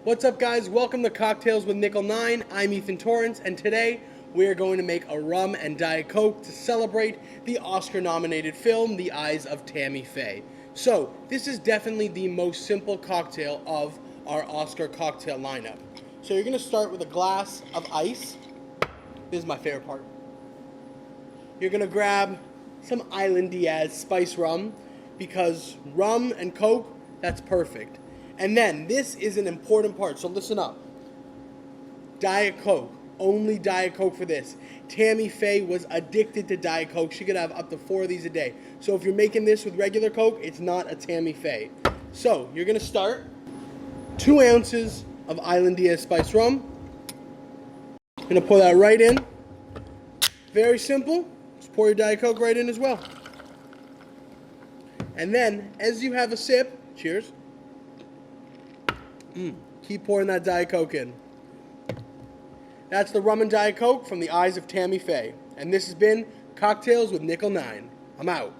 What's up, guys? Welcome to Cocktails with Nickel 9. I'm Ethan Torrance, and today we are going to make a rum and Diet Coke to celebrate the Oscar-nominated film, The Eyes of Tammy Faye. So, this is definitely the most simple cocktail of our Oscar cocktail lineup. So you're going to start with a glass of ice. This is my favorite part. You're going to grab some Island Diaz Spiced Rum, because rum and Coke, that's perfect. And then, this is an important part, so listen up. Diet Coke. Only Diet Coke for this. Tammy Faye was addicted to Diet Coke. She could have up to 4 of these a day. So if you're making this with regular Coke, it's not a Tammy Faye. So, you're going to start 2 ounces of Island Diaz Spiced Rum. I'm going to pour that right in. Very simple. Just pour your Diet Coke right in as well. And then, as you have a sip, cheers. Keep pouring that Diet Coke in. That's the rum and Diet Coke from the Eyes of Tammy Faye. And this has been Cocktails with Nickel 9. I'm out.